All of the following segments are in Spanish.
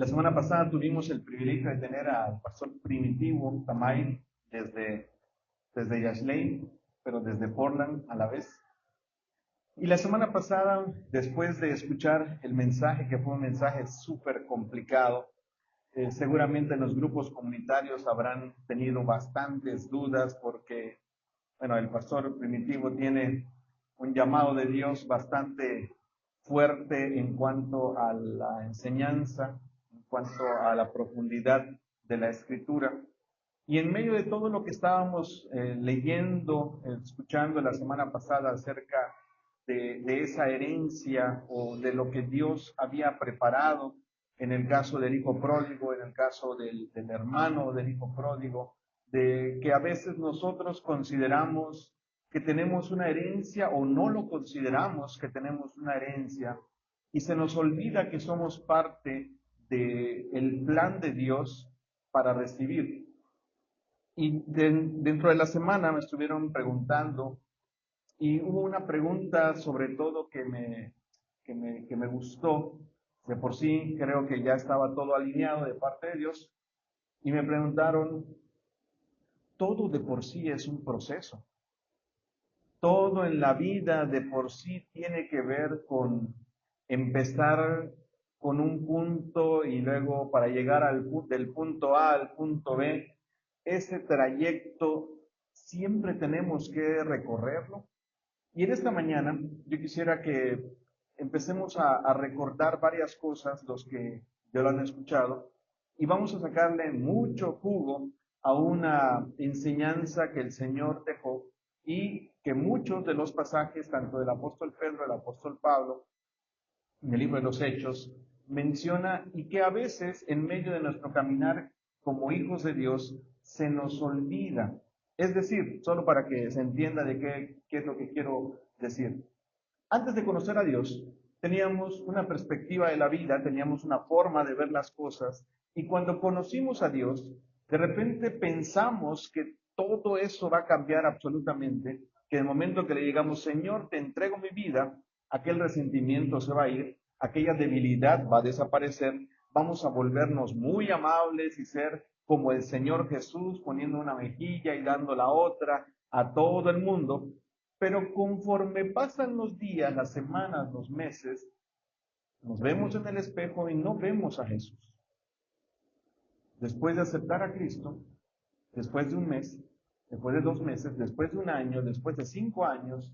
La semana pasada tuvimos el privilegio de tener al pastor Primitivo Tamay desde Yashleigh, pero desde Portland a la vez. Y la semana pasada, después de escuchar el mensaje, que fue un mensaje súper complicado, seguramente en los grupos comunitarios habrán tenido bastantes dudas porque, bueno, el pastor Primitivo tiene un llamado de Dios bastante fuerte en cuanto a la enseñanza, en cuanto a la profundidad de la escritura. Y en medio de todo lo que estábamos leyendo, escuchando la semana pasada acerca de esa herencia o de lo que Dios había preparado en el caso del hijo pródigo, en el caso del hermano del hijo pródigo, de que a veces nosotros consideramos que tenemos una herencia o no lo consideramos que tenemos una herencia y se nos olvida que somos parte del plan de Dios para recibir. Y dentro de la semana me estuvieron preguntando y hubo una pregunta sobre todo que me gustó. De por sí creo que ya estaba todo alineado de parte de Dios y me preguntaron, todo de por sí es un proceso. Todo en la vida de por sí tiene que ver con empezar con un punto y luego para llegar del punto A al punto B. Ese trayecto siempre tenemos que recorrerlo. Y en esta mañana yo quisiera que empecemos a recordar varias cosas, los que ya lo han escuchado, y vamos a sacarle mucho jugo a una enseñanza que el Señor dejó y que muchos de los pasajes, tanto del apóstol Pedro, del apóstol Pablo, en el libro de los Hechos, menciona y que a veces en medio de nuestro caminar como hijos de Dios se nos olvida. Es decir, solo para que se entienda de qué es lo que quiero decir. Antes de conocer a Dios, teníamos una perspectiva de la vida, teníamos una forma de ver las cosas, y cuando conocimos a Dios, de repente pensamos que todo eso va a cambiar absolutamente, que en el momento que le digamos, Señor, te entrego mi vida, aquel resentimiento se va a ir, aquella debilidad va a desaparecer, vamos a volvernos muy amables y ser como el Señor Jesús, poniendo una mejilla y dando la otra a todo el mundo. Pero conforme pasan los días, las semanas, los meses, nos vemos en el espejo y no vemos a Jesús. Después de aceptar a Cristo, después de un mes, después de 2 meses, después de un año, después de 5 años,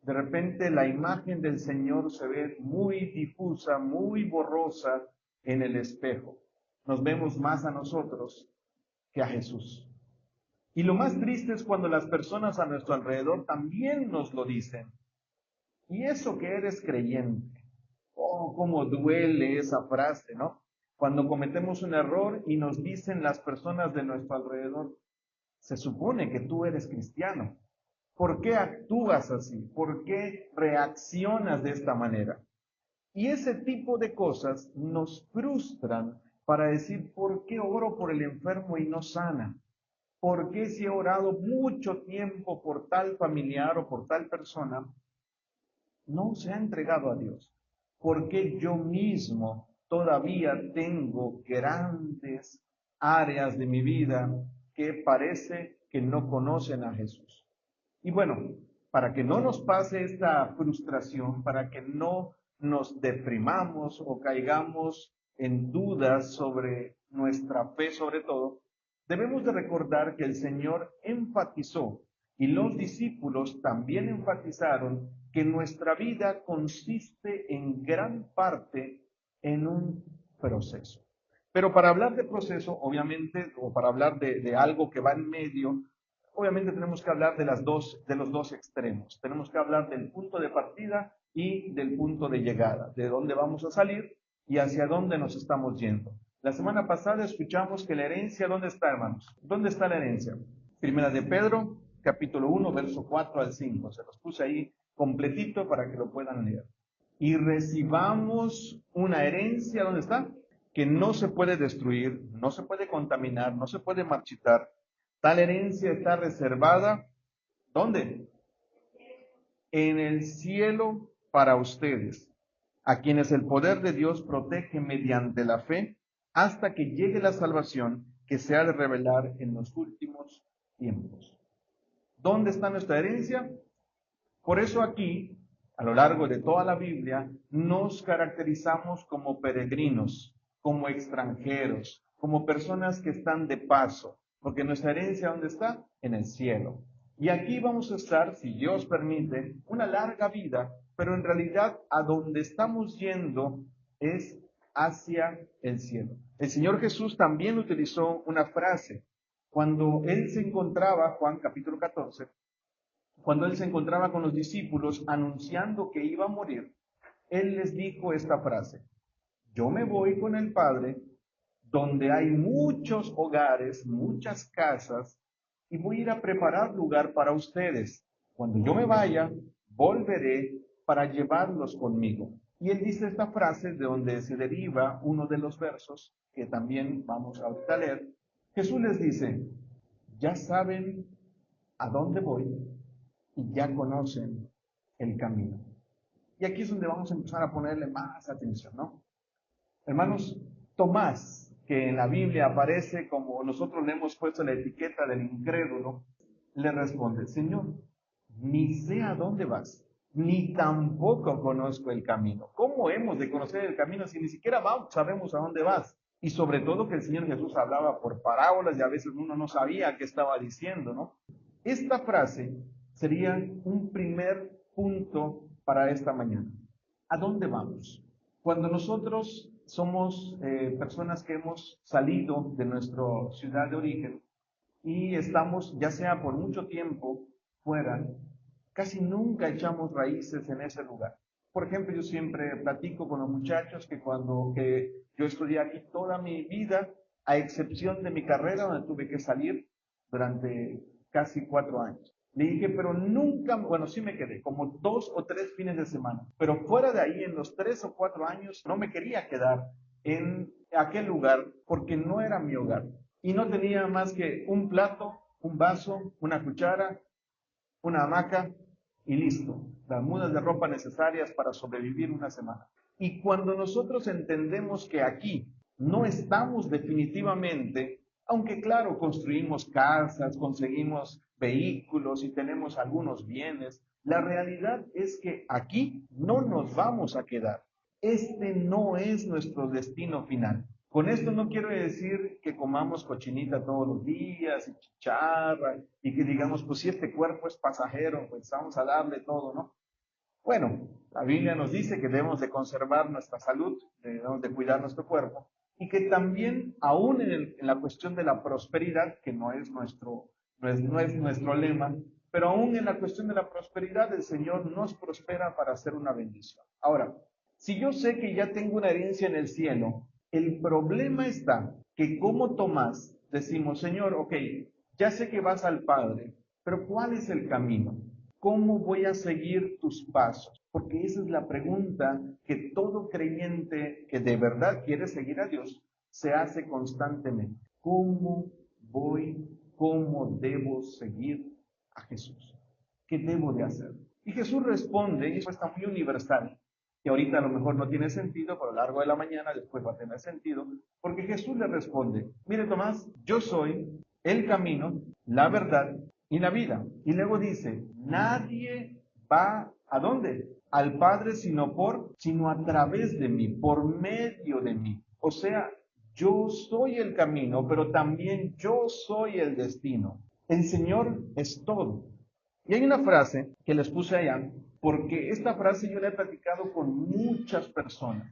de repente la imagen del Señor se ve muy difusa, muy borrosa en el espejo. Nos vemos más a nosotros que a Jesús. Y lo más triste es cuando las personas a nuestro alrededor también nos lo dicen. Y eso que eres creyente. Oh, cómo duele esa frase, ¿no? Cuando cometemos un error y nos dicen las personas de nuestro alrededor, se supone que tú eres cristiano. ¿Por qué actúas así? ¿Por qué reaccionas de esta manera? Y ese tipo de cosas nos frustran para decir, ¿por qué oro por el enfermo y no sana? ¿Por qué si he orado mucho tiempo por tal familiar o por tal persona, no se ha entregado a Dios? Porque yo mismo todavía tengo grandes áreas de mi vida que parece que no conocen a Jesús. Y bueno, para que no nos pase esta frustración, para que no nos deprimamos o caigamos en dudas sobre nuestra fe sobre todo, debemos de recordar que el Señor enfatizó y los discípulos también enfatizaron que nuestra vida consiste en gran parte en un proceso. Pero para hablar de proceso, obviamente, o para hablar de algo que va en medio, obviamente tenemos que hablar de los dos extremos. Tenemos que hablar del punto de partida y del punto de llegada, de dónde vamos a salir y hacia dónde nos estamos yendo. La semana pasada escuchamos que la herencia, ¿dónde está, hermanos? ¿Dónde está la herencia? Primera de Pedro, capítulo 1, verso 4 al 5. Se los puse ahí completito para que lo puedan leer. Y recibamos una herencia, ¿dónde está? Que no se puede destruir, no se puede contaminar, no se puede marchitar. Tal herencia está reservada, ¿dónde? En el cielo para ustedes. a quienes el poder de Dios protege mediante la fe hasta que llegue la salvación que se ha de revelar en los últimos tiempos. ¿Dónde está nuestra herencia? Por eso aquí, a lo largo de toda la Biblia, nos caracterizamos como peregrinos, como extranjeros, como personas que están de paso, porque nuestra herencia, ¿dónde está? En el cielo. Y aquí vamos a estar, si Dios permite, una larga vida, pero en realidad a donde estamos yendo es hacia el cielo. El Señor Jesús también utilizó una frase cuando Él se encontraba, Juan capítulo 14, cuando Él se encontraba con los discípulos anunciando que iba a morir, Él les dijo esta frase: yo me voy con el Padre, donde hay muchos hogares, muchas casas, y voy a ir a preparar lugar para ustedes. Cuando yo me vaya, volveré para llevarlos conmigo. Y Él dice esta frase de donde se deriva uno de los versos que también vamos a leer. Jesús les dice: ya saben a dónde voy y ya conocen el camino. Y aquí es donde vamos a empezar a ponerle más atención, ¿no? Hermanos, Tomás, que en la Biblia aparece como nosotros le hemos puesto la etiqueta del incrédulo, le responde: Señor, ni sé a dónde vas, ni tampoco conozco el camino. ¿Cómo hemos de conocer el camino si ni siquiera sabemos a dónde vas? Y sobre todo que el Señor Jesús hablaba por parábolas y a veces uno no sabía qué estaba diciendo, ¿no? Esta frase sería un primer punto para esta mañana. ¿A dónde vamos? Cuando nosotros somos personas que hemos salido de nuestra ciudad de origen y estamos, ya sea por mucho tiempo, fuera, casi nunca echamos raíces en ese lugar. Por ejemplo, yo siempre platico con los muchachos que yo estudié aquí toda mi vida, a excepción de mi carrera, donde tuve que salir durante casi 4 años. Le dije, pero nunca, bueno, sí me quedé, como 2 o 3 fines de semana, pero fuera de ahí, en los 3 o 4 años, no me quería quedar en aquel lugar porque no era mi hogar. Y no tenía más que un plato, un vaso, una cuchara, una hamaca y listo. Las mudas de ropa necesarias para sobrevivir una semana. Y cuando nosotros entendemos que aquí no estamos definitivamente, aunque claro, construimos casas, conseguimos vehículos y tenemos algunos bienes, la realidad es que aquí no nos vamos a quedar. Este no es nuestro destino final. Con esto no quiero decir que comamos cochinita todos los días y chicharra y que digamos, pues si este cuerpo es pasajero, pues vamos a darle todo, ¿no? Bueno, la Biblia nos dice que debemos de conservar nuestra salud, debemos de cuidar nuestro cuerpo y que también aún en la cuestión de la prosperidad, que no es nuestro lema, pero aún en la cuestión de la prosperidad el Señor nos prospera para hacer una bendición. Ahora, si yo sé que ya tengo una herencia en el cielo, el problema está que como Tomás decimos: Señor, ok, ya sé que vas al Padre, pero ¿cuál es el camino? ¿Cómo voy a seguir tus pasos? Porque esa es la pregunta que todo creyente que de verdad quiere seguir a Dios se hace constantemente. ¿Cómo cómo debo seguir a Jesús? ¿Qué debo de hacer? Y Jesús responde, y eso está muy universal, que ahorita a lo mejor no tiene sentido, pero a lo largo de la mañana después va a tener sentido, porque Jesús le responde: mire Tomás, yo soy el camino, la verdad y la vida. Y luego dice: nadie va ¿a dónde? Al Padre sino a través de mí, por medio de mí. O sea, yo soy el camino, pero también yo soy el destino. El Señor es todo. Y hay una frase que les puse allá, porque esta frase yo la he platicado con muchas personas,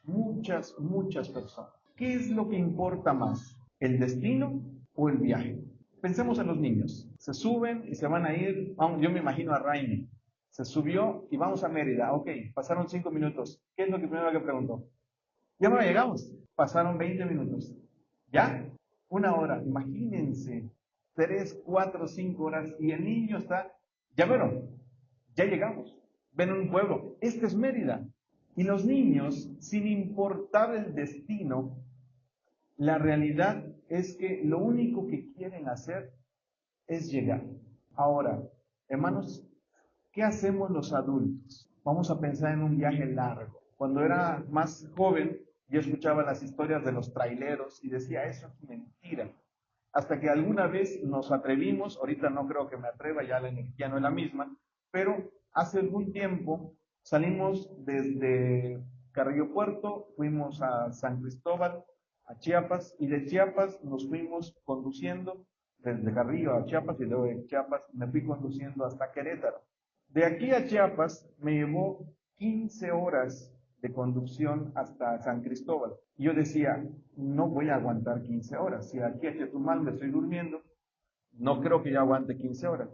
muchas personas. ¿Qué es lo que importa más, el destino o el viaje? Pensemos en los niños. Se suben y se van a ir, yo me imagino a Raimi. Se subió y vamos a Mérida. Ok, pasaron 5 minutos. ¿Qué es lo que primero que preguntó? Ya no llegamos. Pasaron 20 minutos. ¿Ya? 1 hora. Imagínense. 3, 4, 5 horas. Y el niño está, ya bueno, ya llegamos. Ven un pueblo. Este es Mérida. Y los niños, sin importar el destino, la realidad es que lo único que quieren hacer es llegar. Ahora, hermanos, ¿qué hacemos los adultos? Vamos a pensar en un viaje largo. Cuando era más joven, yo escuchaba las historias de los traileros y decía, eso es mentira. Hasta que alguna vez nos atrevimos, ahorita no creo que me atreva, ya la energía no es la misma, pero hace algún tiempo salimos desde Carrillo Puerto, fuimos a San Cristóbal, a Chiapas, y de Chiapas nos fuimos conduciendo desde Carrillo a Chiapas, y luego de Chiapas me fui conduciendo hasta Querétaro. De aquí a Chiapas me llevó 15 horas de conducción hasta San Cristóbal. Y yo decía, no voy a aguantar 15 horas. Si aquí a Chetumal me estoy durmiendo, no creo que yo aguante 15 horas.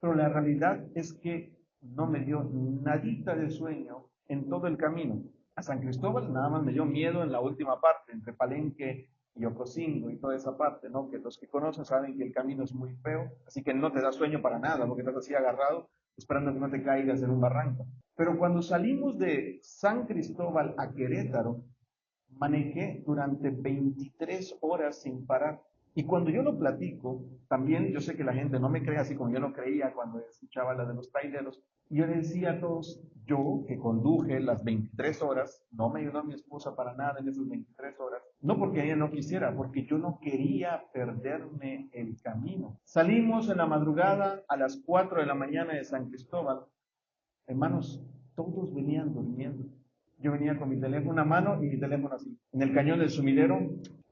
Pero la realidad es que no me dio nadita de sueño en todo el camino. A San Cristóbal nada más me dio miedo en la última parte, entre Palenque y Ocosingo y toda esa parte, ¿no? Que los que conocen saben que el camino es muy feo, así que no te da sueño para nada, porque estás así agarrado, esperando que no te caigas en un barranco. Pero cuando salimos de San Cristóbal a Querétaro, manejé durante 23 horas sin parar. Y cuando yo lo platico, también yo sé que la gente no me cree así como yo no creía cuando escuchaba la de los traileros. Y yo le decía a todos, yo que conduje las 23 horas, no me ayudó a mi esposa para nada en esas 23 horas, no porque ella no quisiera, porque yo no quería perderme el camino. Salimos en la madrugada a las 4 de la mañana de San Cristóbal. Hermanos, todos venían durmiendo. Yo venía con mi teléfono en la mano y mi teléfono así, en el cañón del sumidero,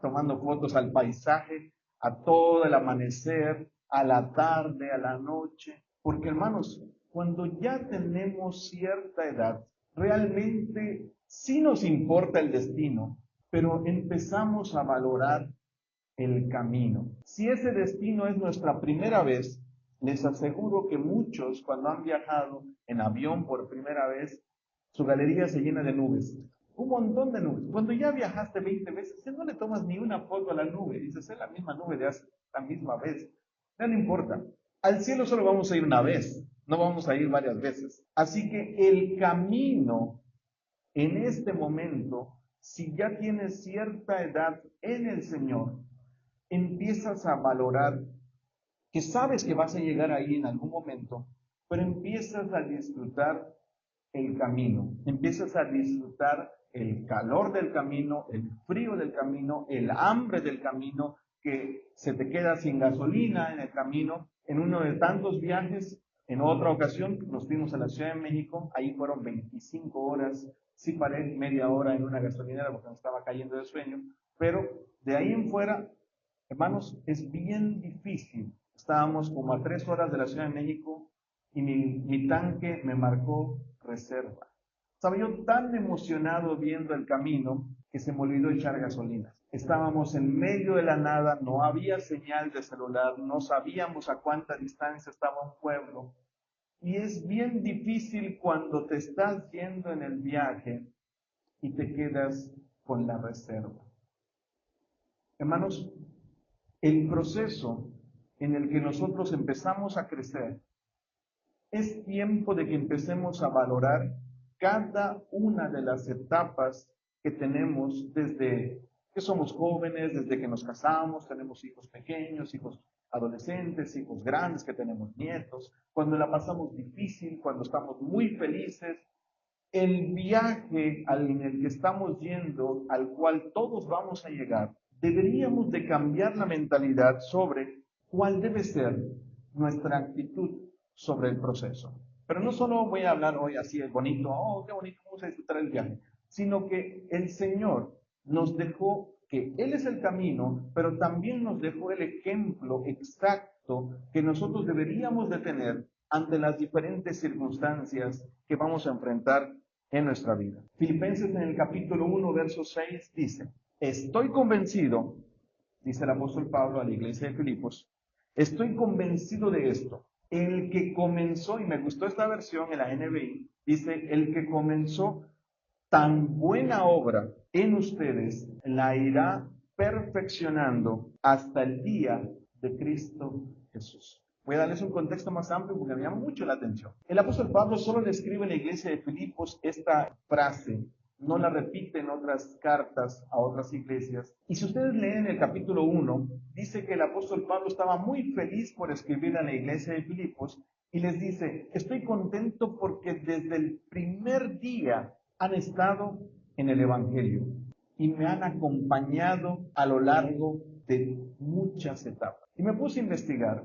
tomando fotos al paisaje, a todo el amanecer, a la tarde, a la noche. Porque hermanos, cuando ya tenemos cierta edad, realmente sí nos importa el destino, pero empezamos a valorar el camino. Si ese destino es nuestra primera vez, les aseguro que muchos cuando han viajado en avión por primera vez, su galería se llena de nubes. Un montón de nubes. Cuando ya viajaste 20 veces, ya no le tomas ni una foto a la nube. Dices, es la misma nube de hace la misma vez. Ya no importa. Al cielo solo vamos a ir una vez, no vamos a ir varias veces. Así que el camino en este momento, si ya tienes cierta edad en el Señor, empiezas a valorar que sabes que vas a llegar ahí en algún momento, pero empiezas a disfrutar el camino, empiezas a disfrutar el calor del camino, el frío del camino, el hambre del camino, que se te queda sin gasolina en el camino. En uno de tantos viajes, en otra ocasión, nos fuimos a la Ciudad de México, ahí fueron 25 horas, sí paré media hora en una gasolinera porque me estaba cayendo de sueño, pero de ahí en fuera, hermanos, es bien difícil. Estábamos como a 3 horas de la Ciudad de México y mi tanque me marcó reserva. Estaba yo tan emocionado viendo el camino que se me olvidó echar gasolina. Estábamos en medio de la nada, no había señal de celular, no sabíamos a cuánta distancia estaba un pueblo. Y es bien difícil cuando te estás yendo en el viaje y te quedas con la reserva. Hermanos, el proceso en el que nosotros empezamos a crecer, es tiempo de que empecemos a valorar cada una de las etapas que tenemos desde que somos jóvenes, desde que nos casamos, tenemos hijos pequeños, hijos adolescentes, hijos grandes, que tenemos nietos, cuando la pasamos difícil, cuando estamos muy felices. El viaje en el que estamos yendo, al cual todos vamos a llegar, deberíamos de cambiar la mentalidad sobre cuál debe ser nuestra actitud sobre el proceso. Pero no solo voy a hablar hoy así, es bonito, oh, qué bonito, vamos a disfrutar el viaje, sino que el Señor nos dejó que Él es el camino, pero también nos dejó el ejemplo exacto que nosotros deberíamos de tener ante las diferentes circunstancias que vamos a enfrentar en nuestra vida. Filipenses en el capítulo 1, verso 6 dice, estoy convencido, dice el apóstol Pablo a la iglesia de Filipos, estoy convencido de esto. El que comenzó, y me gustó esta versión en la NBI, dice, el que comenzó tan buena obra en ustedes, la irá perfeccionando hasta el día de Cristo Jesús. Voy a darles un contexto más amplio porque me llama mucho la atención. El apóstol Pablo solo le escribe a la iglesia de Filipos esta frase, no la repite en otras cartas a otras iglesias. Y si ustedes leen el capítulo 1, dice que el apóstol Pablo estaba muy feliz por escribir a la iglesia de Filipos y les dice, estoy contento porque desde el primer día han estado en el Evangelio y me han acompañado a lo largo de muchas etapas. Y me puse a investigar.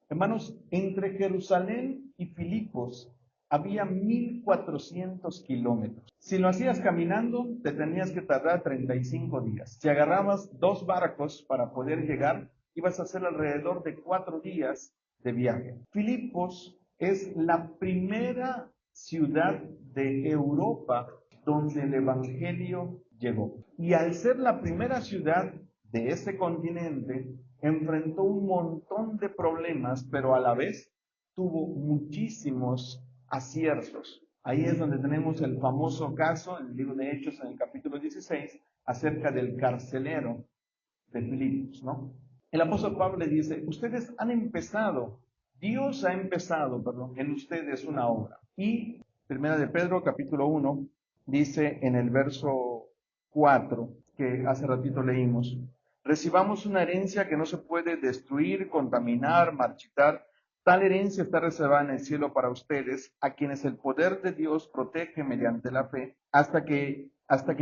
Hermanos, entre Jerusalén y Filipos había 1400 kilómetros. Si lo hacías caminando, te tenías que tardar 35 días. Si agarrabas 2 barcos para poder llegar, ibas a hacer alrededor de 4 días de viaje. Filipos es la primera ciudad de Europa donde el Evangelio llegó. Y al ser la primera ciudad de ese continente, enfrentó un montón de problemas, pero a la vez tuvo muchísimos aciertos. Ahí es donde tenemos el famoso caso, en el libro de Hechos, en el capítulo 16, acerca del carcelero de Filipos, ¿no? El apóstol Pablo le dice, ustedes han empezado, Dios ha empezado, perdón, en ustedes una obra. Y Primera de Pedro, capítulo 1, dice en el verso 4, que hace ratito leímos, recibamos una herencia que no se puede destruir, contaminar, marchitar. Tal herencia está reservada en el cielo para ustedes, a quienes el poder de Dios protege mediante la fe, hasta que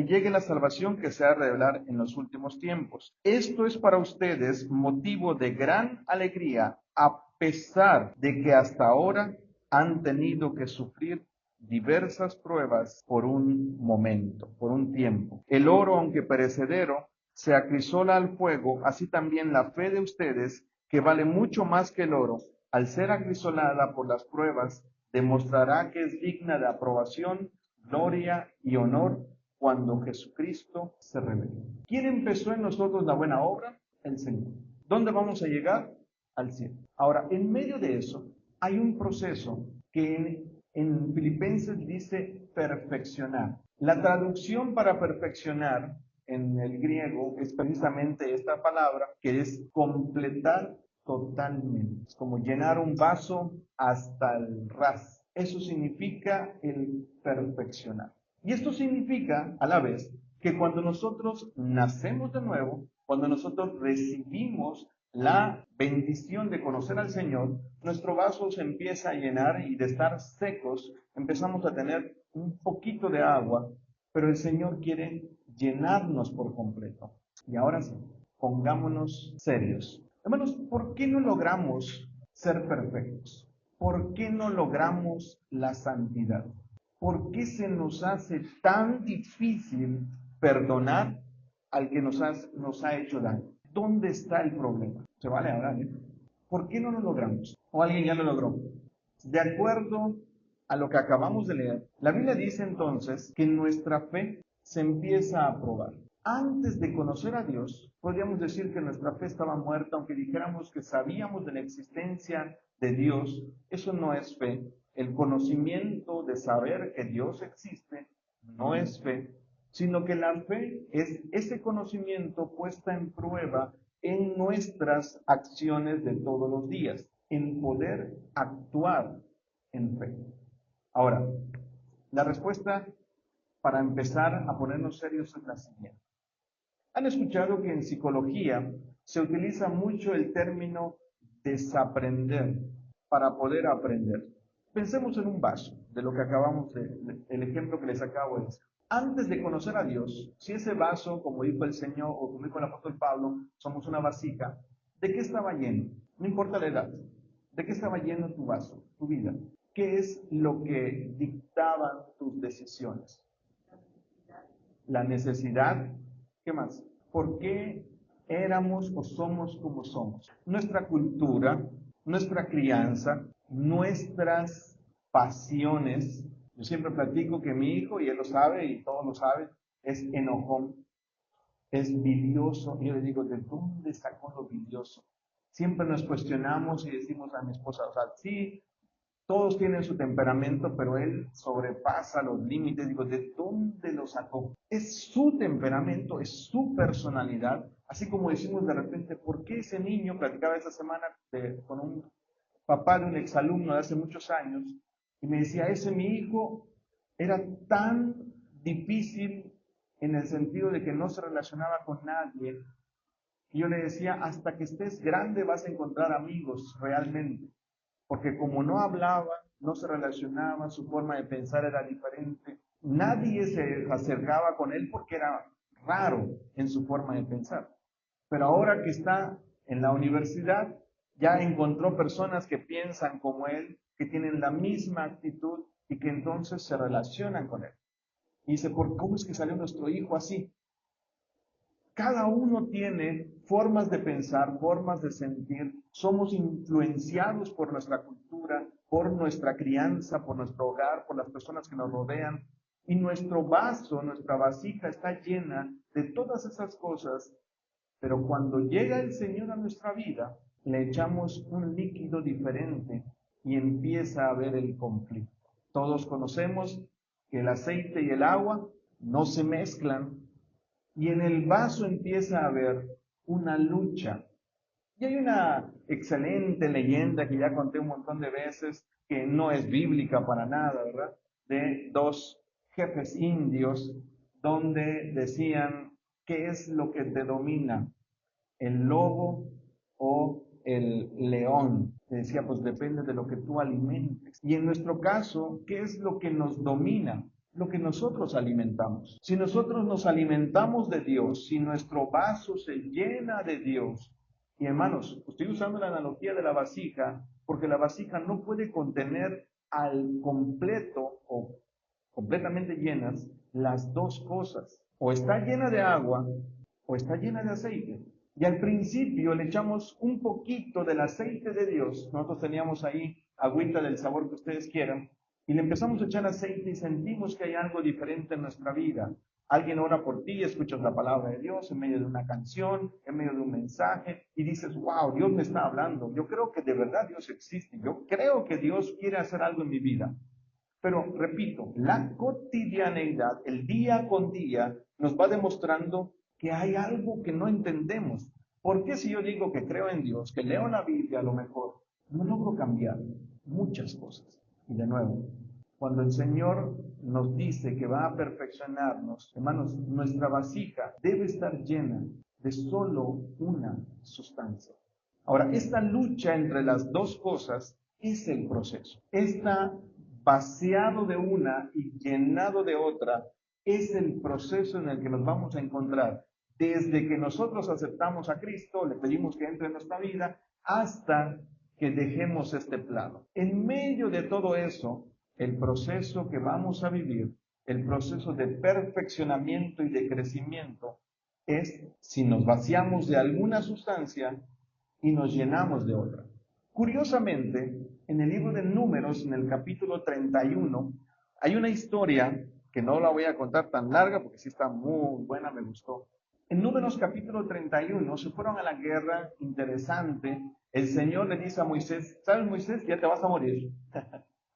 llegue la salvación que se ha de revelar en los últimos tiempos. Esto es para ustedes motivo de gran alegría, a pesar de que hasta ahora han tenido que sufrir diversas pruebas por un momento, por un tiempo. El oro, aunque perecedero, se acrisola al fuego, así también la fe de ustedes, que vale mucho más que el oro, al ser acrisolada por las pruebas, demostrará que es digna de aprobación, gloria y honor cuando Jesucristo se revele. ¿Quién empezó en nosotros la buena obra? El Señor. ¿Dónde vamos a llegar? Al cielo. Ahora, en medio de eso, hay un proceso que en Filipenses dice perfeccionar. La traducción para perfeccionar en el griego es precisamente esta palabra, que es completar totalmente. Es como llenar un vaso hasta el ras. Eso significa el perfeccionar. Y esto significa, a la vez, que cuando nosotros nacemos de nuevo, cuando nosotros recibimos la bendición de conocer al Señor, nuestro vaso se empieza a llenar y de estar secos empezamos a tener un poquito de agua, pero el Señor quiere llenarnos por completo. Y ahora sí, pongámonos serios. Hermanos, ¿por qué no logramos ser perfectos? ¿Por qué no logramos la santidad? ¿Por qué se nos hace tan difícil perdonar al que nos ha hecho daño? ¿Dónde está el problema? Se vale hablar, ¿eh? ¿Por qué no lo logramos? ¿O alguien ya lo logró? De acuerdo a lo que acabamos de leer, la Biblia dice entonces que nuestra fe se empieza a probar. Antes de conocer a Dios, podríamos decir que nuestra fe estaba muerta, aunque dijéramos que sabíamos de la existencia de Dios. Eso no es fe. El conocimiento de saber que Dios existe no es fe, sino que la fe es ese conocimiento puesta en prueba en nuestras acciones de todos los días, en poder actuar en fe. Ahora, la respuesta para empezar a ponernos serios es la siguiente. Han escuchado que en psicología se utiliza mucho el término desaprender para poder aprender. Pensemos en un vaso, de lo que el ejemplo que les acabo de decir. Antes de conocer a Dios, si ese vaso, como dijo el Señor o como dijo el apóstol Pablo, somos una vasija, ¿de qué estaba lleno? No importa la edad. ¿De qué estaba lleno tu vaso, tu vida? ¿Qué es lo que dictaban tus decisiones? La necesidad. ¿Qué más? ¿Por qué éramos o somos como somos? Nuestra cultura, nuestra crianza, nuestras pasiones. Yo siempre platico que mi hijo, y él lo sabe y todos lo saben, es enojón, es vidioso. Y yo le digo, ¿de dónde sacó lo vidioso? Siempre nos cuestionamos y decimos a mi esposa, o sea, sí, todos tienen su temperamento, pero él sobrepasa los límites. Digo, ¿de dónde lo sacó? Es su temperamento, es su personalidad. Así como decimos de repente, ¿por qué ese niño? Platicaba esta semana con un papá de un exalumno de hace muchos años y me decía, ese mi hijo era tan difícil en el sentido de que no se relacionaba con nadie. Y yo le decía, hasta que estés grande vas a encontrar amigos realmente. Porque como no hablaba, no se relacionaba, su forma de pensar era diferente, Nadie se acercaba con él porque era raro en su forma de pensar. Pero ahora que está en la universidad, ya encontró personas que piensan como él, que tienen la misma actitud y que entonces se relacionan con él. Y dice, ¿cómo es que salió nuestro hijo así? Cada uno tiene formas de pensar, formas de sentir. Somos influenciados por nuestra cultura, por nuestra crianza, por nuestro hogar, por las personas que nos rodean. Y nuestro vaso, nuestra vasija está llena de todas esas cosas. Pero cuando llega el Señor a nuestra vida, le echamos un líquido diferente y empieza a haber el conflicto. Todos conocemos que el aceite y el agua no se mezclan y en el vaso empieza a haber una lucha. Y hay una excelente leyenda que ya conté un montón de veces, que no es bíblica para nada, ¿verdad? De dos jefes indios donde decían, ¿qué es lo que te domina? ¿El lobo o el león? Decía, pues depende de lo que tú alimentes. Y en nuestro caso, ¿qué es lo que nos domina? Lo que nosotros alimentamos. Si nosotros nos alimentamos de Dios, si nuestro vaso se llena de Dios, y hermanos, estoy usando la analogía de la vasija, porque la vasija no puede contener al completo o completamente llenas las dos cosas. O está llena de agua o está llena de aceite. Y al principio le echamos un poquito del aceite de Dios. Nosotros teníamos ahí agüita del sabor que ustedes quieran. Y le empezamos a echar aceite y sentimos que hay algo diferente en nuestra vida. Alguien ora por ti, escuchas la palabra de Dios en medio de una canción, en medio de un mensaje, y dices, wow, Dios me está hablando. Yo creo que de verdad Dios existe. Yo creo que Dios quiere hacer algo en mi vida. Pero repito, la cotidianeidad, el día con día, nos va demostrando que hay algo que no entendemos. ¿Por qué si yo digo que creo en Dios, que leo la Biblia a lo mejor, no logro cambiar muchas cosas? Y de nuevo, cuando el Señor nos dice que va a perfeccionarnos, hermanos, nuestra vasija debe estar llena de solo una sustancia. Ahora, esta lucha entre las dos cosas es el proceso. Esta vaciado de una y llenado de otra es el proceso en el que nos vamos a encontrar desde que nosotros aceptamos a Cristo, le pedimos que entre en nuestra vida, hasta que dejemos este plano. En medio de todo eso, el proceso que vamos a vivir, el proceso de perfeccionamiento y de crecimiento, es si nos vaciamos de alguna sustancia y nos llenamos de otra. Curiosamente, en el libro de Números, en el capítulo 31, hay una historia que no la voy a contar tan larga porque sí está muy buena, me gustó. En Números capítulo 31 se fueron a la guerra, interesante. El Señor le dice a Moisés, ¿sabes, Moisés? Ya te vas a morir.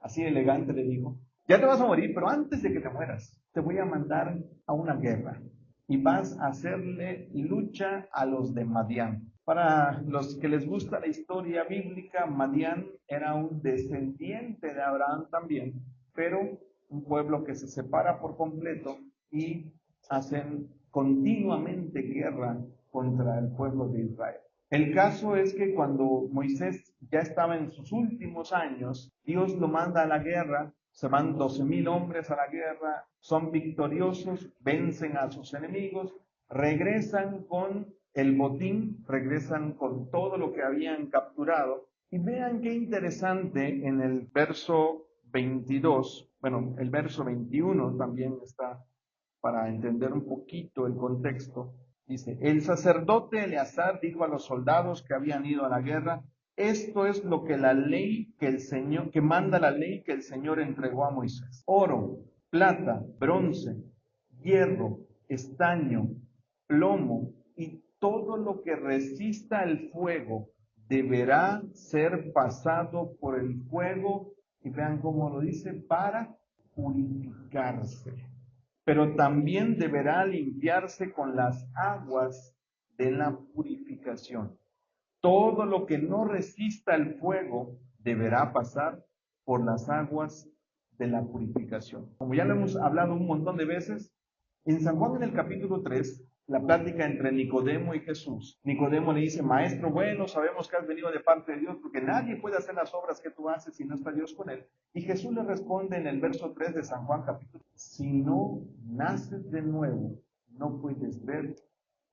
Así elegante le dijo, ya te vas a morir, pero antes de que te mueras, te voy a mandar a una guerra y vas a hacerle lucha a los de Madián. Para los que les gusta la historia bíblica, Madián era un descendiente de Abraham también, pero un pueblo que se separa por completo y hacen continuamente guerra contra el pueblo de Israel. El caso es que cuando Moisés ya estaba en sus últimos años, Dios lo manda a la guerra, se van 12,000 hombres a la guerra, son victoriosos, vencen a sus enemigos, regresan con el botín, regresan con todo lo que habían capturado. Y vean qué interesante en el verso 22, bueno, el verso 21 también está para entender un poquito el contexto. Dice, el sacerdote Eleazar dijo a los soldados que habían ido a la guerra, esto es lo que la ley que el Señor, que manda la ley que el Señor entregó a Moisés. Oro, plata, bronce, hierro, estaño, plomo y todo lo que resista el fuego deberá ser pasado por el fuego, y vean cómo lo dice, para purificarse. Pero también deberá limpiarse con las aguas de la purificación. Todo lo que no resista el fuego deberá pasar por las aguas de la purificación. Como ya lo hemos hablado un montón de veces, en San Juan en el capítulo 3, la plática entre Nicodemo y Jesús. Nicodemo le dice, maestro, bueno, sabemos que has venido de parte de Dios, porque nadie puede hacer las obras que tú haces si no está Dios con él. Y Jesús le responde en el verso 3 de San Juan capítulo, si no naces de nuevo, no puedes ver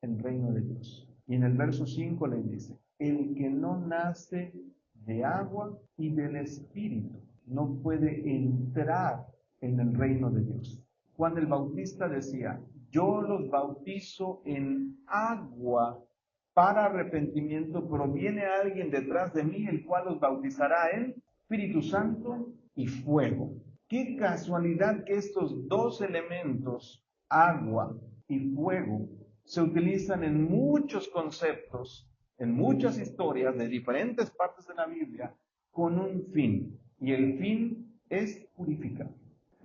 el reino de Dios. Y en el verso 5 le dice, el que no nace de agua y del Espíritu no puede entrar en el reino de Dios. Juan el Bautista decía, yo los bautizo en agua para arrepentimiento, pero viene alguien detrás de mí, el cual los bautizará en Espíritu Santo y fuego. Qué casualidad que estos dos elementos, agua y fuego, se utilizan en muchos conceptos, en muchas historias de diferentes partes de la Biblia, con un fin. Y el fin es purificar.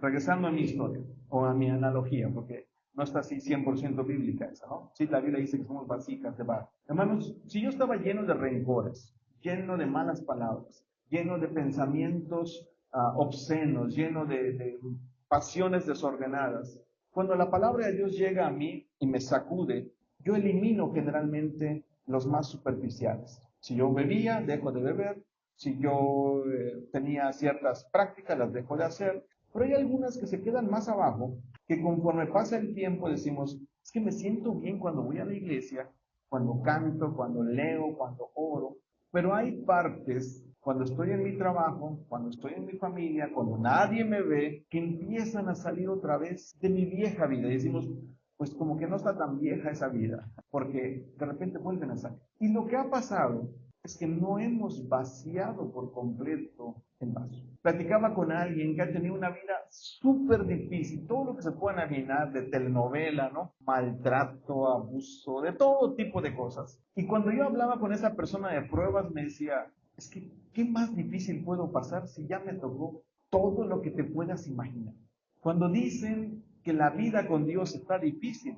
Regresando a mi historia, o a mi analogía, porque no está así 100% bíblica esa, ¿no? Sí, la Biblia dice que somos vasijas de barro. Hermanos, si yo estaba lleno de rencores, lleno de malas palabras, lleno de pensamientos obscenos, lleno de pasiones desordenadas, cuando la palabra de Dios llega a mí y me sacude, yo elimino generalmente los más superficiales. Si yo bebía, dejo de beber. Si yo tenía ciertas prácticas, las dejo de hacer. Pero hay algunas que se quedan más abajo, que conforme pasa el tiempo decimos, es que me siento bien cuando voy a la iglesia, cuando canto, cuando leo, cuando oro. Pero hay partes, cuando estoy en mi trabajo, cuando estoy en mi familia, cuando nadie me ve, que empiezan a salir otra vez de mi vieja vida. Y decimos, pues como que no está tan vieja esa vida, porque de repente vuelven a salir. Y lo que ha pasado es que no hemos vaciado por completo el vaso. Platicaba con alguien que ha tenido una vida súper difícil, todo lo que se pueda imaginar de telenovela, ¿no? Maltrato, abuso, de todo tipo de cosas. Y cuando yo hablaba con esa persona de pruebas, me decía, es que, ¿qué más difícil puedo pasar si ya me tocó todo lo que te puedas imaginar? Cuando dicen que la vida con Dios está difícil,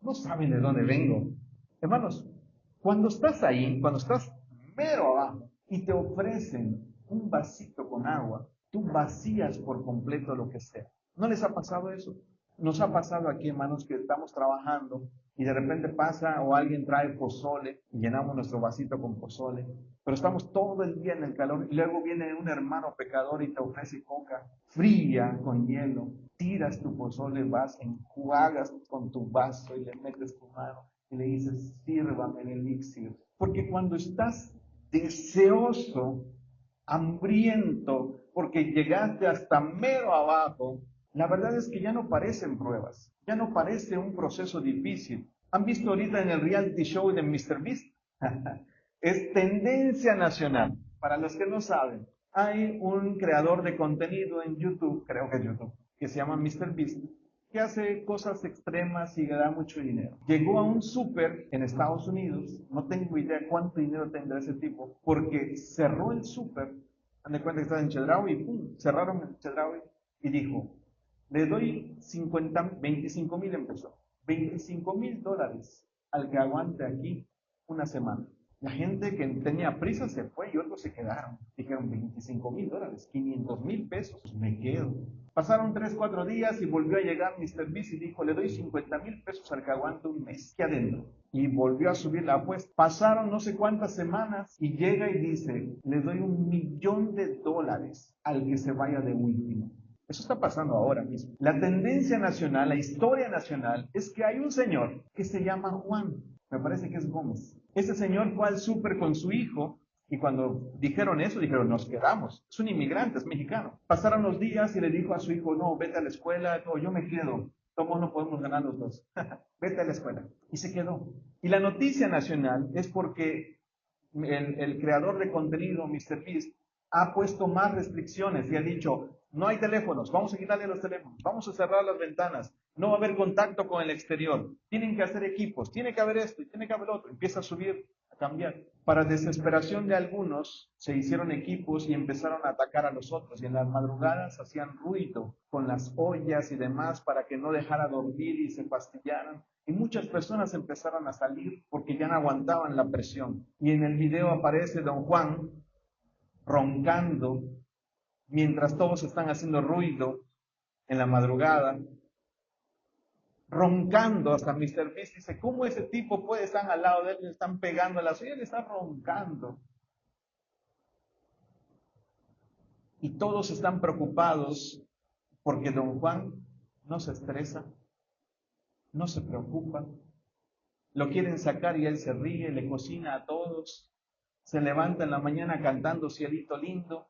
no saben de dónde vengo. Hermanos, cuando estás ahí, cuando estás mero abajo y te ofrecen un vasito con agua, tú vacías por completo lo que sea. ¿No les ha pasado eso? Nos ha pasado aquí, hermanos, que estamos trabajando y de repente pasa o alguien trae pozole y llenamos nuestro vasito con pozole, pero estamos todo el día en el calor y luego viene un hermano pecador y te ofrece coca fría con hielo. Tiras tu pozole, vas, enjuagas con tu vaso y le metes tu mano y le dices, sírvame el elixir. Porque cuando estás deseoso, hambriento, porque llegaste hasta mero abajo, la verdad es que ya no parecen pruebas, ya no parece un proceso difícil. ¿Han visto ahorita en el reality show de MrBeast? Es tendencia nacional. Para los que no saben, hay un creador de contenido en YouTube, creo que es YouTube, que se llama MrBeast, que hace cosas extremas y da mucho dinero. Llegó a un súper en Estados Unidos, no tengo idea cuánto dinero tendrá ese tipo, porque cerró el súper, dan de cuenta que estaba en Chedraui, y pum, cerraron el Chedraui y dijo, le doy 25,000 empezó, $25,000 al que aguante aquí una semana. La gente que tenía prisa se fue y otros se quedaron. Dijeron $25,000, $500,000, me quedo. Pasaron 3, 4 días y volvió a llegar MrBeast y dijo, le doy $50,000 al que aguante un mes, que adentro. Y volvió a subir la apuesta. Pasaron no sé cuántas semanas y llega y dice, le doy $1,000,000 al que se vaya de último. Eso está pasando ahora mismo. La tendencia nacional, la historia nacional, es que hay un señor que se llama Juan. Me parece que es Gómez. Ese señor fue al súper con su hijo y cuando dijeron eso, dijeron, nos quedamos. Es un inmigrante, es mexicano. Pasaron los días y le dijo a su hijo, no, vete a la escuela, no, yo me quedo. ¿Cómo no podemos ganar los dos? Vete a la escuela. Y se quedó. Y la noticia nacional es porque el creador de contenido, MrBeast, ha puesto más restricciones y ha dicho, no hay teléfonos, vamos a quitarle los teléfonos, vamos a cerrar las ventanas, no va a haber contacto con el exterior, tienen que hacer equipos, tiene que haber esto y tiene que haber otro, empieza a subir, a cambiar. Para desesperación de algunos, se hicieron equipos y empezaron a atacar a los otros y en las madrugadas hacían ruido con las ollas y demás para que no dejara dormir y se fastidiaran. Y muchas personas empezaron a salir porque ya no aguantaban la presión. Y en el video aparece don Juan roncando mientras todos están haciendo ruido en la madrugada. roncando. Hasta Mr. Beast dice, ¿cómo ese tipo puede estar al lado de él? Le están pegando a la suya, él está roncando. Y todos están preocupados porque don Juan no se estresa, no se preocupa. Lo quieren sacar y él se ríe, le cocina a todos. Se levanta en la mañana cantando Cielito Lindo.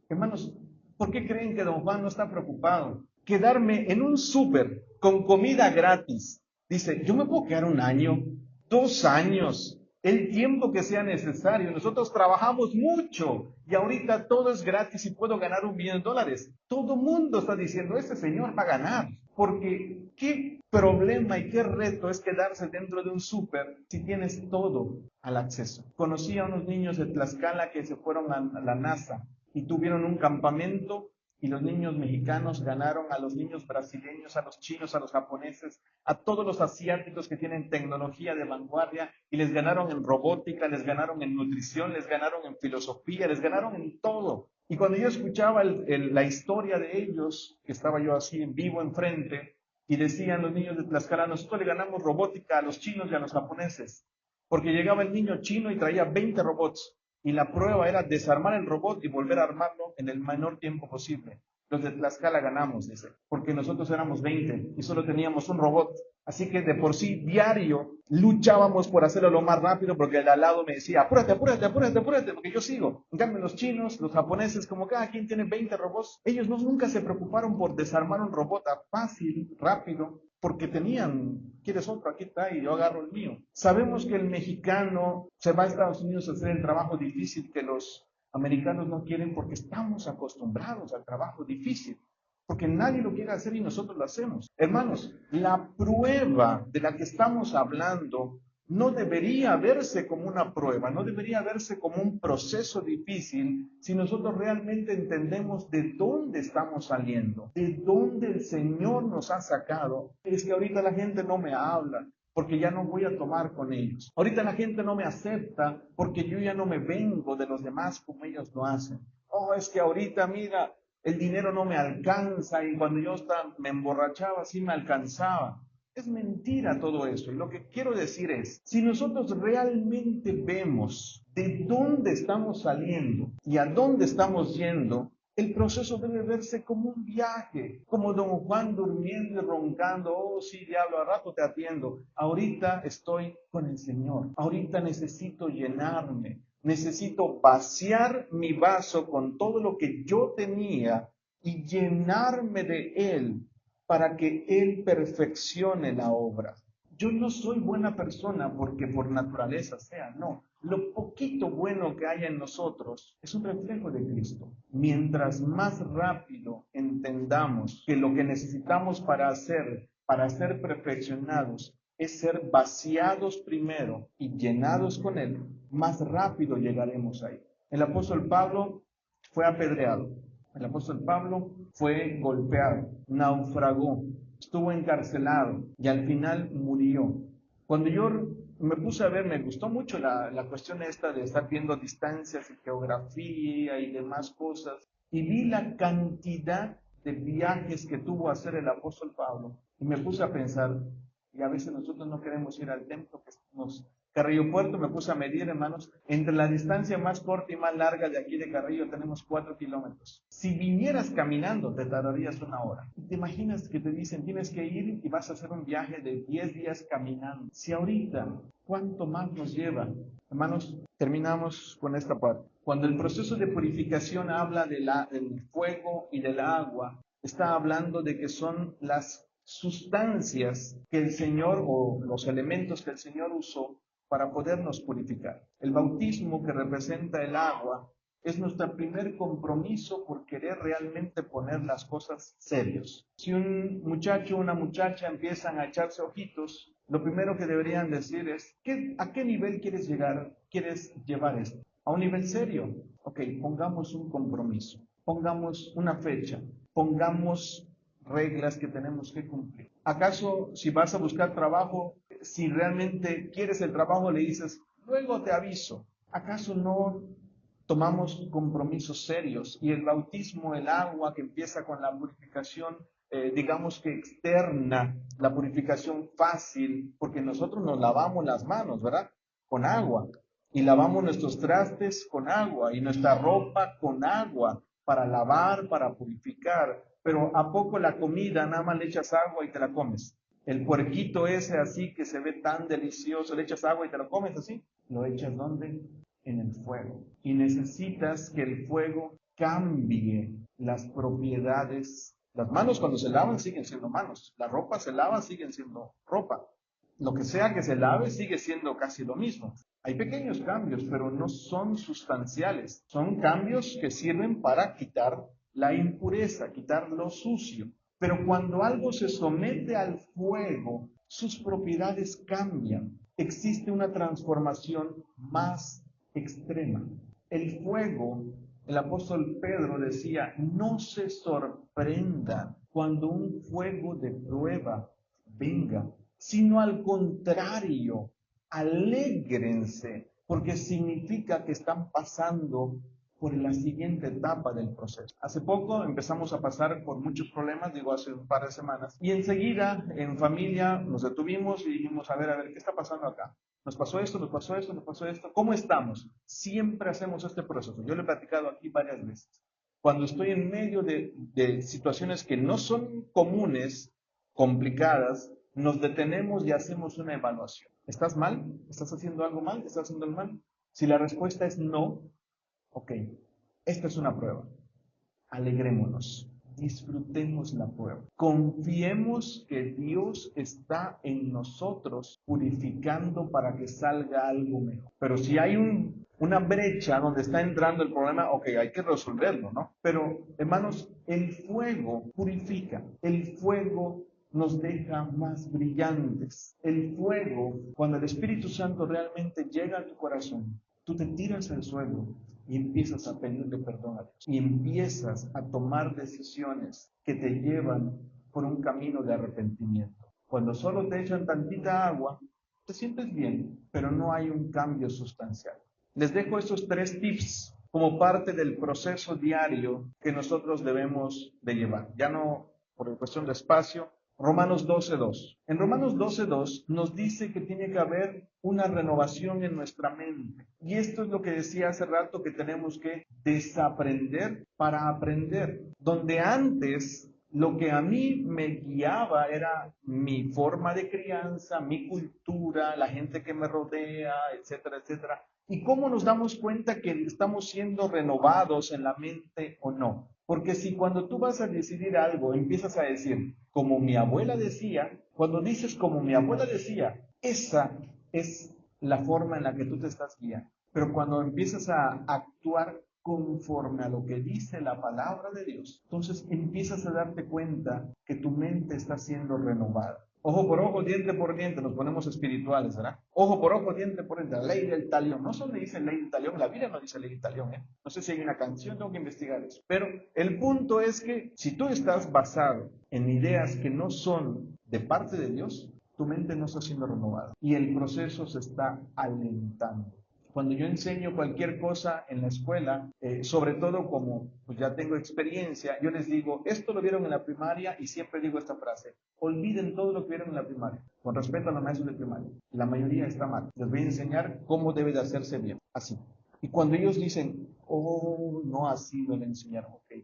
Hermanos, ¿por qué creen que don Juan no está preocupado? Quedarme en un súper con comida gratis. Dice, yo me puedo quedar 1 año, 2 años, el tiempo que sea necesario. Nosotros trabajamos mucho y ahorita todo es gratis y puedo ganar $1.000.000. Todo mundo está diciendo, este señor va a ganar. Porque qué problema y qué reto es quedarse dentro de un súper si tienes todo al acceso. Conocí a unos niños de Tlaxcala que se fueron a la NASA y tuvieron un campamento y los niños mexicanos ganaron a los niños brasileños, a los chinos, a los japoneses, a todos los asiáticos que tienen tecnología de vanguardia y les ganaron en robótica, les ganaron en nutrición, les ganaron en filosofía, les ganaron en todo. Y cuando yo escuchaba la historia de ellos, que estaba yo así en vivo enfrente, y decían los niños de Tlaxcala, nosotros le ganamos robótica a los chinos y a los japoneses, porque llegaba el niño chino y traía 20 robots, y la prueba era desarmar el robot y volver a armarlo en el menor tiempo posible. Los de Tlaxcala ganamos, dice, porque nosotros éramos 20 y solo teníamos un robot. Así que de por sí, diario, luchábamos por hacerlo lo más rápido, porque el de al lado me decía, apúrate, apúrate, apúrate, apúrate, porque yo sigo. En cambio, los chinos, los japoneses, como cada quien tiene 20 robots, ellos nunca se preocuparon por desarmar un robot fácil, rápido, porque tenían, ¿quieres otro? Aquí está y yo agarro el mío. Sabemos que el mexicano se va a Estados Unidos a hacer el trabajo difícil que los americanos no quieren porque estamos acostumbrados al trabajo difícil, porque nadie lo quiere hacer y nosotros lo hacemos. Hermanos, la prueba de la que estamos hablando no debería verse como una prueba, no debería verse como un proceso difícil si nosotros realmente entendemos de dónde estamos saliendo, de dónde el Señor nos ha sacado. Es que ahorita la gente no me habla porque ya no voy a tomar con ellos. Ahorita la gente no me acepta porque yo ya no me vengo de los demás como ellos lo hacen. Oh, es que ahorita, mira, el dinero no me alcanza y cuando yo me emborrachaba sí me alcanzaba. Es mentira todo eso. Y lo que quiero decir es, si nosotros realmente vemos de dónde estamos saliendo y a dónde estamos yendo, el proceso debe verse como un viaje, como don Juan durmiendo y roncando, oh sí, diablo, a rato te atiendo. Ahorita estoy con el Señor, ahorita necesito llenarme, necesito vaciar mi vaso con todo lo que yo tenía y llenarme de Él para que Él perfeccione la obra. Yo no soy buena persona porque por naturaleza sea, no. Lo poquito bueno que hay en nosotros es un reflejo de Cristo. Mientras más rápido entendamos que lo que necesitamos para ser perfeccionados, es ser vaciados primero y llenados con Él, más rápido llegaremos ahí. El apóstol Pablo fue apedreado. El apóstol Pablo fue golpeado, naufragó, estuvo encarcelado y al final murió. Cuando yo me puse a ver, me gustó mucho la cuestión esta de estar viendo distancias y geografía y demás cosas, y vi la cantidad de viajes que tuvo a hacer el apóstol Pablo, y me puse a pensar, y a veces nosotros no queremos ir al templo que nos Carrillo Puerto, me puse a medir, hermanos, entre la distancia más corta y más larga de aquí de Carrillo tenemos 4 kilómetros. Si vinieras caminando, te tardarías 1 hora. ¿Te imaginas que te dicen, tienes que ir y vas a hacer un viaje de 10 días caminando? Si ahorita, ¿cuánto más nos lleva? Hermanos, terminamos con esta parte. Cuando el proceso de purificación habla del fuego y del agua, está hablando de que son las sustancias que el Señor o los elementos que el Señor usó para podernos purificar. El bautismo, que representa el agua, es nuestro primer compromiso por querer realmente poner las cosas serios. Si un muchacho o una muchacha empiezan a echarse ojitos, lo primero que deberían decir es, ¿a qué nivel quieres llegar? ¿Quieres llevar esto? ¿A un nivel serio? Ok, pongamos un compromiso, pongamos una fecha, pongamos reglas que tenemos que cumplir. ¿Acaso si vas a buscar trabajo, si realmente quieres el trabajo, le dices, luego te aviso? ¿Acaso no tomamos compromisos serios? Y el bautismo, el agua que empieza con la purificación, digamos que externa, la purificación fácil, porque nosotros nos lavamos las manos, ¿verdad? Con agua. Y lavamos nuestros trastes con agua y nuestra ropa con agua para lavar, para purificar. Pero ¿a poco la comida nada más le echas agua y te la comes? El puerquito ese así que se ve tan delicioso, le echas agua y te lo comes así. ¿Lo echas dónde? En el fuego. Y necesitas que el fuego cambie las propiedades. Las manos cuando se lavan siguen siendo manos. La ropa se lava, siguen siendo ropa. Lo que sea que se lave sigue siendo casi lo mismo. Hay pequeños cambios, pero no son sustanciales. Son cambios que sirven para quitar la impureza, quitar lo sucio. Pero cuando algo se somete al fuego, sus propiedades cambian. Existe una transformación más extrema. El fuego, el apóstol Pedro decía, no se sorprenda cuando un fuego de prueba venga, sino al contrario, alégrense, porque significa que están pasando por la siguiente etapa del proceso. Hace poco empezamos a pasar por muchos problemas, digo hace un par de semanas, y enseguida en familia nos detuvimos y dijimos, a ver, ¿qué está pasando acá? Nos pasó esto, nos pasó esto, nos pasó esto. ¿Cómo estamos? Siempre hacemos este proceso. Yo lo he platicado aquí varias veces. Cuando estoy en medio de situaciones que no son comunes, complicadas, nos detenemos y hacemos una evaluación. ¿Estás mal? ¿Estás haciendo algo mal? ¿Estás haciendo algo mal? Si la respuesta es no, ok, esta es una prueba. Alegrémonos, disfrutemos la prueba. Confiemos que Dios está en nosotros purificando para que salga algo mejor. Pero si hay una brecha donde está entrando el problema, ok, hay que resolverlo, ¿no? Pero, hermanos, el fuego purifica, el fuego nos deja más brillantes. El fuego, cuando el Espíritu Santo realmente llega a tu corazón, tú te tiras al suelo y empiezas a pedirle perdón a Dios. Y empiezas a tomar decisiones que te llevan por un camino de arrepentimiento. Cuando solo te echan tantita agua, te sientes bien, pero no hay un cambio sustancial. Les dejo estos 3 tips como parte del proceso diario que nosotros debemos de llevar. Ya no por cuestión de espacio, Romanos 12:2. En Romanos 12:2 nos dice que tiene que haber una renovación en nuestra mente. Y esto es lo que decía hace rato, que tenemos que desaprender para aprender. Donde antes lo que a mí me guiaba era mi forma de crianza, mi cultura, la gente que me rodea, etcétera, etcétera. ¿Y cómo nos damos cuenta que estamos siendo renovados en la mente o no? Porque si cuando tú vas a decidir algo empiezas a decir, como mi abuela decía, cuando dices como mi abuela decía, esa es la forma en la que tú te estás guiando. Pero cuando empiezas a actuar conforme a lo que dice la palabra de Dios, entonces empiezas a darte cuenta que tu mente está siendo renovada. Ojo por ojo, diente por diente, nos ponemos espirituales, ¿verdad? Ojo por ojo, diente por diente, la ley del talión. No solo dice ley del talión, la Biblia no dice ley del talión, ¿eh? No sé si hay una canción, tengo que investigar eso. Pero el punto es que si tú estás basado en ideas que no son de parte de Dios, tu mente no está siendo renovada y el proceso se está alentando. Cuando yo enseño cualquier cosa en la escuela, sobre todo como pues ya tengo experiencia, yo les digo, esto lo vieron en la primaria y siempre digo esta frase, olviden todo lo que vieron en la primaria, con respeto a los maestros de primaria. La mayoría está mal. Les voy a enseñar cómo debe de hacerse bien, así. Y cuando ellos dicen, oh, no así me lo enseñaron, ok,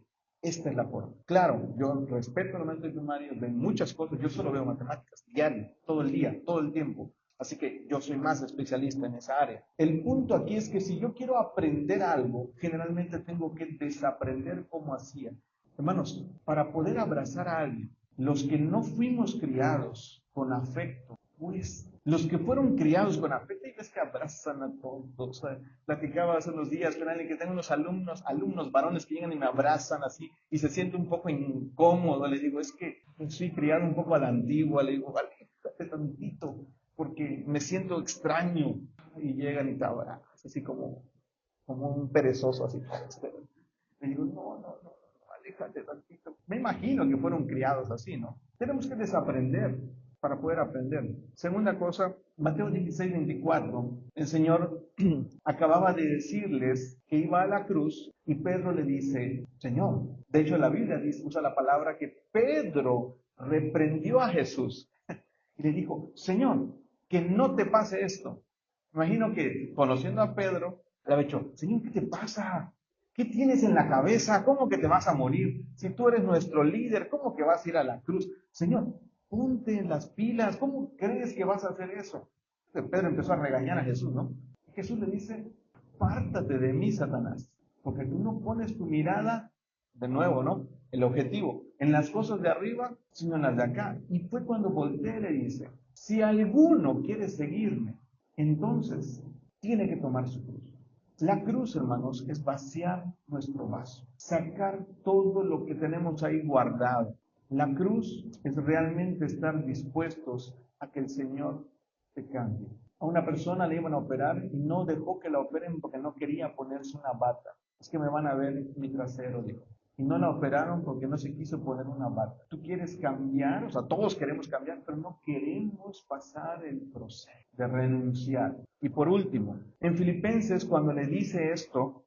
esta es la forma. Claro, yo respeto a los maestros de primaria, ven muchas cosas, yo solo veo matemáticas, diario, todo el día, todo el tiempo. Así que yo soy más especialista en esa área. El punto aquí es que si yo quiero aprender algo, generalmente tengo que desaprender cómo hacía. Hermanos, para poder abrazar a alguien, los que no fuimos criados con afecto, pues los que fueron criados con afecto, y ves que abrazan a todos. O sea, platicaba hace unos días con alguien que tengo unos alumnos varones que llegan y me abrazan así y se siente un poco incómodo. Le digo, es que soy criado un poco a la antigua. Le digo, vale, déjate tantito porque me siento extraño. Y llegan y te abrazan, así como un perezoso, así. Le digo, no, aléjate tantito. Me imagino que fueron criados así, ¿no? Tenemos que desaprender. para poder aprender. Segunda cosa, Mateo 16:24, el Señor acababa de decirles que iba a la cruz y Pedro le dice, Señor, de hecho la Biblia usa la palabra que Pedro reprendió a Jesús y le dijo, Señor, que no te pase esto. Imagino que conociendo a Pedro, le había dicho, Señor, ¿qué te pasa? ¿Qué tienes en la cabeza? ¿Cómo que te vas a morir? Si tú eres nuestro líder, ¿cómo que vas a ir a la cruz? Señor, ponte en las pilas, ¿cómo crees que vas a hacer eso? Pedro empezó a regañar a Jesús, ¿no? Y Jesús le dice, pártate de mí, Satanás, porque tú no pones tu mirada, de nuevo, ¿no? El objetivo, en las cosas de arriba, sino en las de acá. Y fue cuando voltea y le dice, si alguno quiere seguirme, entonces tiene que tomar su cruz. La cruz, hermanos, es vaciar nuestro vaso, sacar todo lo que tenemos ahí guardado. La cruz es realmente estar dispuestos a que el Señor te cambie. A una persona le iban a operar y no dejó que la operen porque no quería ponerse una bata. Es que me van a ver mi trasero, dijo. Y no la operaron porque no se quiso poner una bata. Tú quieres cambiar, o sea, todos queremos cambiar, pero no queremos pasar el proceso de renunciar. Y por último, en Filipenses, cuando le dice esto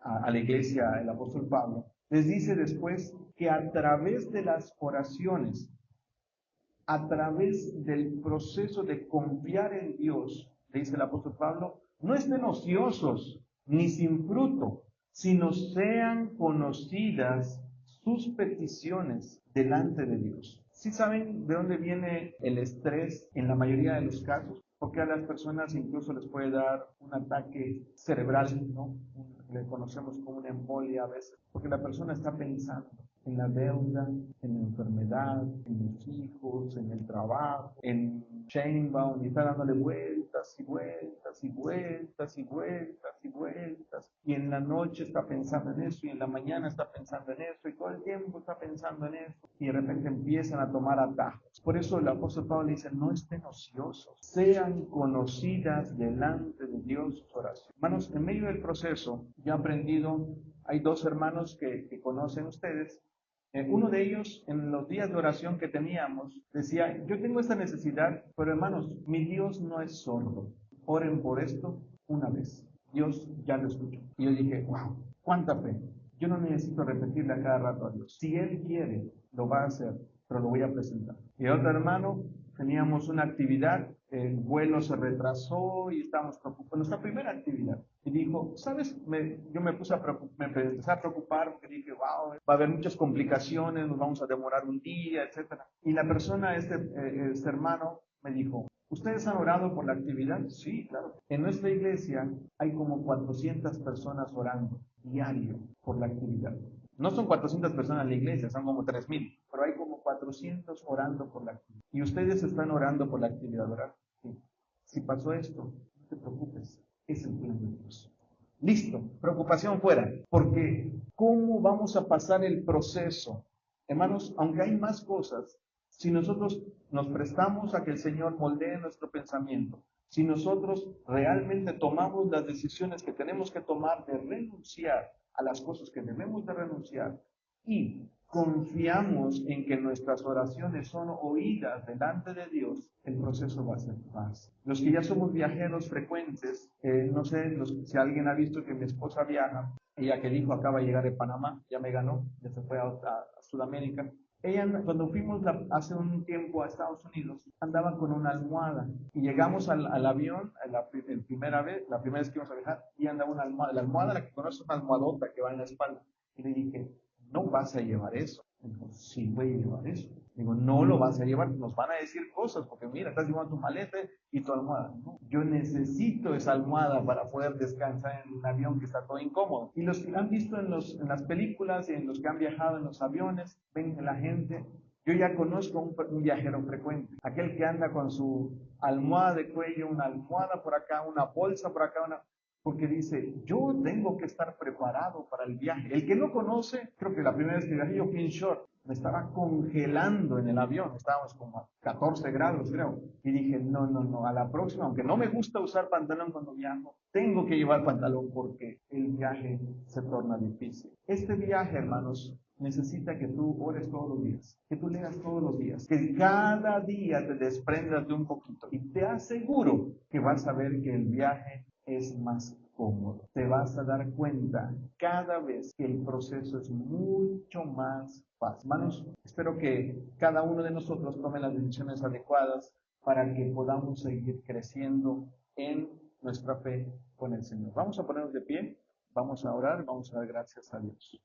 a la iglesia, el apóstol Pablo, les dice después que a través de las oraciones, a través del proceso de confiar en Dios, dice el apóstol Pablo, no estén ociosos ni sin fruto, sino sean conocidas sus peticiones delante de Dios. ¿Sí saben de dónde viene el estrés en la mayoría de los casos? Porque a las personas incluso les puede dar un ataque cerebral, ¿no? Le conocemos como una embolia a veces, porque la persona está pensando en la deuda, en la enfermedad, en los hijos, en el trabajo, en Sheinbaum, y está dándole vueltas y vueltas y vueltas y vueltas y vueltas, y en la noche está pensando en eso, y en la mañana está pensando en eso, y todo el tiempo está pensando en eso, y de repente empiezan a tomar atajos. Por eso el apóstol Pablo dice, no estén ociosos, sean conocidas delante de Dios sus oraciones. Hermanos, en medio del proceso, yo he aprendido, hay dos hermanos que conocen ustedes. Uno de ellos, en los días de oración que teníamos, decía, yo tengo esta necesidad, pero hermanos, mi Dios no es sordo. Oren por esto una vez. Dios ya lo escuchó. Y yo dije, wow, cuánta fe. Yo no necesito repetirle a cada rato a Dios. Si Él quiere, lo va a hacer, pero lo voy a presentar. Y otro hermano, teníamos una actividad, el vuelo se retrasó y estábamos preocupados. Nuestra primera actividad. Y dijo, ¿sabes? Yo me puse me empecé a preocupar porque dije, wow, va a haber muchas complicaciones, nos vamos a demorar un día, etcétera. Y la persona, este hermano, me dijo, ¿ustedes han orado por la actividad? Sí, claro. En nuestra iglesia hay como 400 personas orando diario por la actividad. No son 400 personas en la iglesia, son como 3,000, pero hay como 400 orando por la actividad. Y ustedes están orando por la actividad, ¿verdad? Sí. Si pasó esto, no te preocupes, es el plan de Dios. Listo, preocupación fuera, porque ¿cómo vamos a pasar el proceso? Hermanos, aunque hay más cosas, si nosotros nos prestamos a que el Señor moldee nuestro pensamiento, si nosotros realmente tomamos las decisiones que tenemos que tomar de renunciar a las cosas que debemos de renunciar y confiamos en que nuestras oraciones son oídas delante de Dios, el proceso va a ser fácil. Los que ya somos viajeros frecuentes, no sé si alguien ha visto que mi esposa viaja, ella que dijo acaba de llegar de Panamá, ya me ganó, ya se fue a Sudamérica. Ella, cuando fuimos hace un tiempo a Estados Unidos, andaba con una almohada y llegamos al avión la primera vez que íbamos a viajar y andaba una almohada. La almohada, la que conoces, una almohadota que va en la espalda. Y le dije, no vas a llevar eso. Me dijo, sí, voy a llevar eso. Digo, no lo vas a llevar, nos van a decir cosas, porque mira, estás llevando tu maleta y tu almohada. No, yo necesito esa almohada para poder descansar en un avión que está todo incómodo. Y los que han visto en las películas y en los que han viajado en los aviones, ven la gente. Yo ya conozco un viajero frecuente, aquel que anda con su almohada de cuello, una almohada por acá, una bolsa por acá, porque dice, yo tengo que estar preparado para el viaje. El que no conoce, creo que la primera vez que viajé yo fui en short, me estaba congelando en el avión, estábamos como a 14 grados creo, y dije, no, a la próxima, aunque no me gusta usar pantalón cuando viajo, tengo que llevar pantalón porque el viaje se torna difícil. Este viaje, hermanos, necesita que tú ores todos los días, que tú leas todos los días, que cada día te desprendas de un poquito. Y te aseguro que vas a ver que el viaje es más cómodo. Te vas a dar cuenta cada vez que el proceso es mucho más fácil. Hermanos, espero que cada uno de nosotros tome las decisiones adecuadas para que podamos seguir creciendo en nuestra fe con el Señor. Vamos a ponernos de pie, vamos a orar, vamos a dar gracias a Dios.